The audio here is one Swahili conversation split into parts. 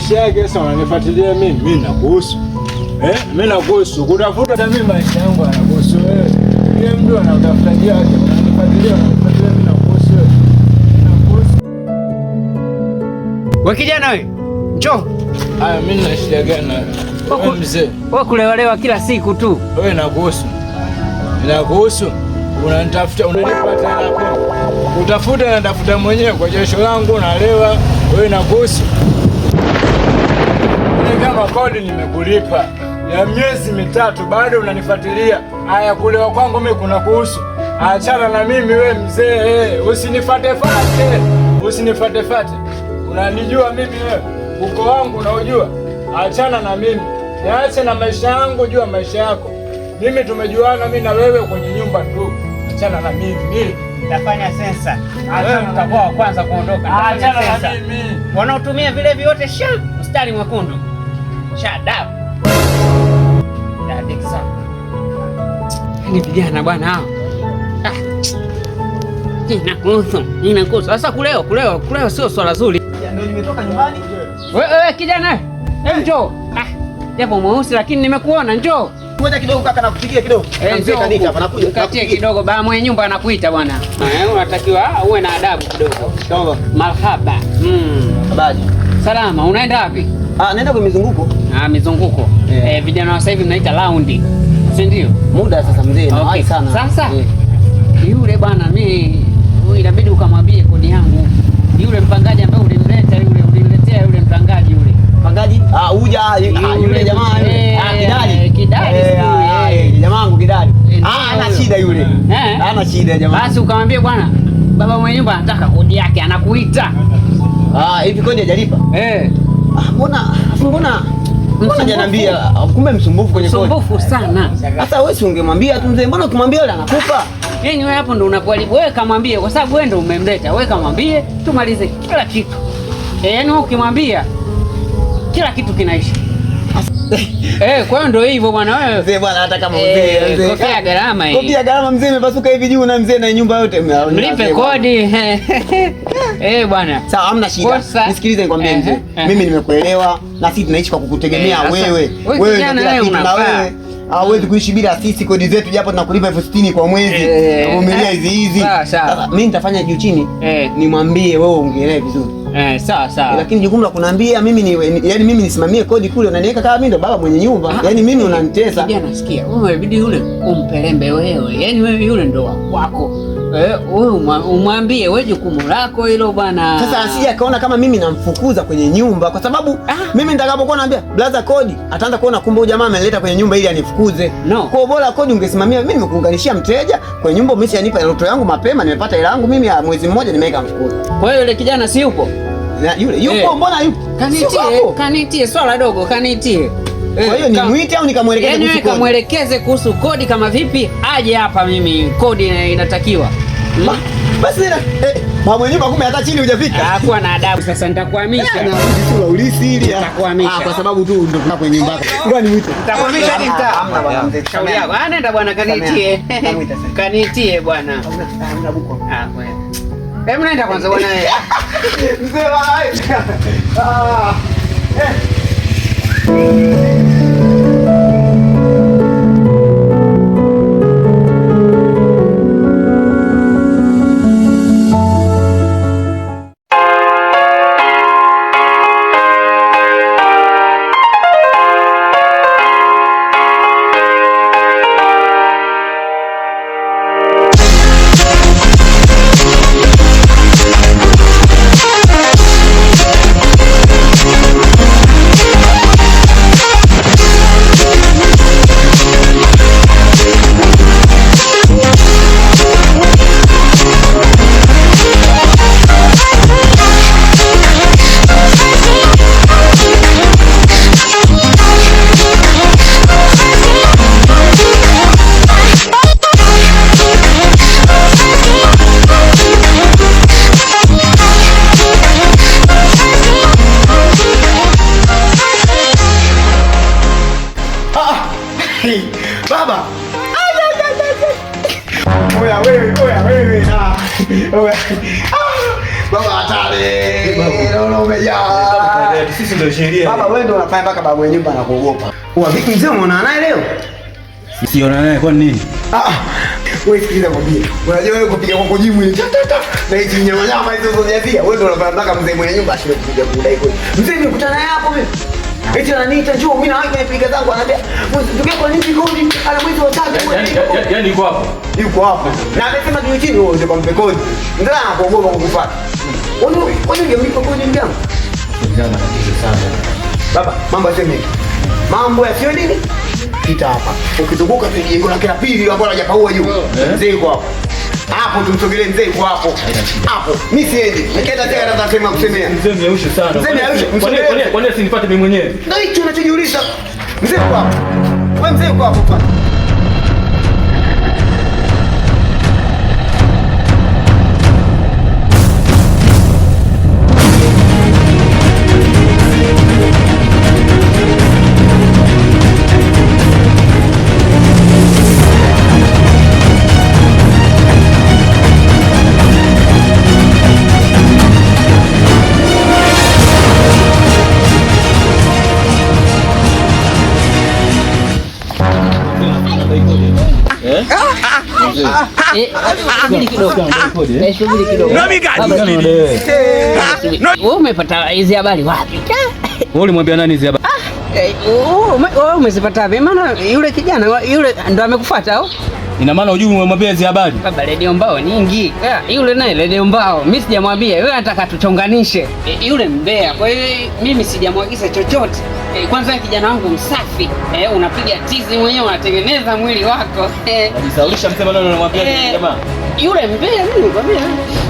maisha yake. Sasa unanifuatilia mimi nakuhusu. Mimi nakuhusu. Kutafuta hata mimi maisha yangu yanakuhusu wewe. Yule mtu anatafuta yake, unanifuatilia mimi nakuhusu wewe. Nakuhusu. Wewe kijana wewe. Njoo. Haya, mimi nina shida gani na wewe mzee? Wewe kulewalewa kila siku tu. Wewe nakuhusu. Nakuhusu. Unanitafuta, unanipata hapo. Utafuta na tafuta mwenyewe kwa jasho langu nalewa. Wewe nakuhusu. Mimi kama kodi nimekulipa ya miezi 3 bado unanifuatilia. Haya, kulewa kwangu mimi kuna kuhusu. Achana na mimi wewe mzee. Usinifuate-fate. Usinifuate-fate. Unanijua mimi wewe. Uko wangu unaojua. Achana na mimi. Niache na maisha yangu, jua maisha yako. Mimi tumejuana mimi na wewe kwenye nyumba tu. Achana na mimi. Nitafanya sensa. Achana utakuwa wa kwanza kuondoka. Achana na mimi. Wanaotumia vile vyote mstari mwekundu. Shada. Dadiksa. Ni vijana bwana hao. Inakuhusu. Sasa kuleo sio swala zuri. Ndio nimetoka nyumbani. Wewe kijana. Njoo. Japo mweusi lakini nimekuona, njoo. Ngoja kidogo kaka, nakupigia kidogo. Mzee kanika hapa nakuja. Katie kidogo, baba mwenye nyumba anakuita bwana. Unatakiwa uwe na adabu kidogo. Sawa. Marhaba. Habari. Salama, unaenda wapi? Naenda kwa mizunguko. Mizunguko. Vijana wa sasa hivi mnaita raundi. Si ndio? Muda sasa mzee, nawahi sana. Sasa yule bwana mimi inabidi ukamwambie kodi yangu. Yule mpangaji ambaye ulimletea yule mpangaji yule. Mpangaji? Yule jamaa yule. Kidali. Jamaa wangu Kidali. Ana shida yule. Ana shida jamaa. Basi ukamwambie bwana, baba mwenye nyumba anataka kodi yake, anakuita. Hivi kodi hajalipa? Mbona hajaniambia? Kumbe msumbufu kwenye kodi. Msumbufu sana. Sasa wewe si ungemwambia tu mzee, mbona ukimwambia yule anakupa? Yaani wewe hapo ndo unapoharibu. Wewe kamwambie kwa sababu wewe ndo umemleta. Wewe kamwambie tumalize kila kitu. Yaani wewe ukimwambia kila kitu kinaisha. Kwa hiyo ndio hivyo bwana wewe. Mzee bwana, hata kama mzee. Kofia gharama hii. Kofia gharama mzee imepasuka hivi juu na mzee na nyumba yote. Mlipe kodi. Bwana. Sawa, hamna shida. Nisikilize nikwambie mzee. Mimi nimekuelewa na sisi tunaishi kwa kukutegemea wewe. Wewe na wewe. Hawezi kuishi bila sisi, kodi zetu japo tunakulipa 60,000 kwa mwezi. Vumilia hizi. Sasa mimi nitafanya juu chini. Nimwambie wewe ungeelewe vizuri. Sawa. Lakini jukumu la kuniambia mimi yani mimi nisimamie kodi kule, unaniweka kama mimi ndo baba mwenye nyumba. Yani mimi unanitesa. Kijana nasikia. Wewe inabidi yule umpelembe wewe. Yani wewe yule ndo wako. Wewe umwambie wewe jukumu lako hilo bwana. Sasa asije akaona kama mimi namfukuza kwenye nyumba kwa sababu mimi nitakapokuwa naambia blaza kodi, ataanza kuona kumbe huyu jamaa ameleta kwenye nyumba ili anifukuze. No. Kwa bora kodi ungesimamia, mimi nimekuunganishia mteja kwenye nyumba, umeshanipa loto yangu mapema, nimepata hela yangu mimi ya mwezi mmoja, nimeweka mfuko. Kwa hiyo yule kijana si yupo? Yule yupo, mbona yupo? Kanitie swala dogo, kanitie. Kwa hiyo nimwite au nikamwelekeze kuhusu kodi? Nikamwelekeze kuhusu kodi kama vipi aje hapa, mimi kodi inatakiwa. Basi mama nyumba kumbe hata chini hujafika. Hakuwa na adabu. Sasa nitakuhamisha. Na sura ulisi ili nitakuhamisha. Kwa sababu tu ndio kuna kwenye nyumba yako. Ngoja nimwite. Nitakuhamisha hadi mtaa. Hamna bwana mzee. Shauri yako. Nenda bwana kanitie. Kanitie bwana. Hamna buko. Wewe. Hebu nenda kwanza bwana wewe. Mzee bwana. Baba. Oya wewe. Baba hatari. Naona umejaa. Sisi ndio sheria. Baba wewe ndio unafanya mpaka babu wa nyumba anakuogopa. Kwa vipi mzee umeona naye leo? Siona naye kwa nini? Wewe sikiliza mwambie. Unajua wewe kupiga kwa kujimu ile na hizi nyama hizo zojazia. Wewe ndio unafanya mpaka mzee mwenye nyumba ashinde kupiga kudai kwa. Mzee nimekutana naye hapo mimi. Eti ananiita njoo mimi na wake nipiga zangu anambia tuke kwa nini kodi ana mwezi wa tatu. Yaani yuko hapo. Yuko hapo. Na amesema tu chini wewe ndio mpe kodi. Ndio anakuogopa kukufuata. Wewe ndio mlipo kodi mjangu. Njama tatizo sana. Baba, mambo yaseme. Mambo yasio nini? Pita hapa. Ukizunguka jengo la kila pili hapo hajapaua juu. Mzee yuko hapo. Hapo tumsogelee mzee yuko hapo. Hapo. Mimi siendi. Nikaenda tena nasema kusemea. Mzee mmeushe sana. Mzee mmeushe. Kwa nini sinipate mimi mwenyewe? Na hicho unachojiuliza. Mzee yuko hapo. Wewe mzee yuko hapo bwana. Wewe umepata hizi habari wapi? Wewe ulimwambia nani hizi habari? Wewe umezipata wapi? Maana yule kijana yule ndo amekufuata au? Ina maana ujui umemwambia hizi habari? Baba redio mbao nyingi. Yule naye redio mbao. Mimi sijamwambia. Wewe nataka tuchonganishe. Yule mbea. Kwa hiyo mimi sijamwagiza chochote. Kwanza kijana wangu msafi. Unapiga tizi mwenyewe unatengeneza mwili wako. Unajisaulisha msema nani unamwambia jamaa? Yule mbea mimi nikwambia.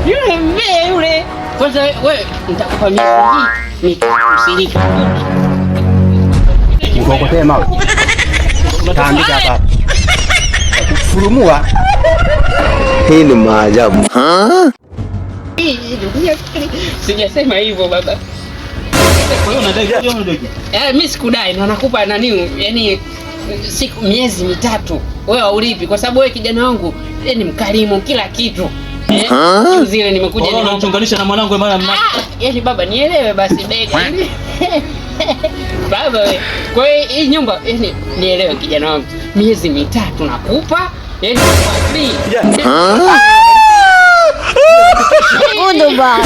Yule mbea yule. Kwanza wewe nitakupa mimi usilike. Ukokotee mawe. Taandika hapa. Furumua. Hii ni maajabu. Sijasema hivyo baba. Kwa hiyo unadai mimi sikudai na nakupa nani yani siku miezi mitatu. Wewe haulipi kwa sababu wewe kijana wangu ni mkarimu kila kitu. Zile nimekuja unachonganisha na mwanangu maana yani baba nielewe basi bega. Baba wewe. Kwa hiyo hii nyumba yani nielewe kijana wangu. Miezi mitatu nakupa yani free. Udo ba.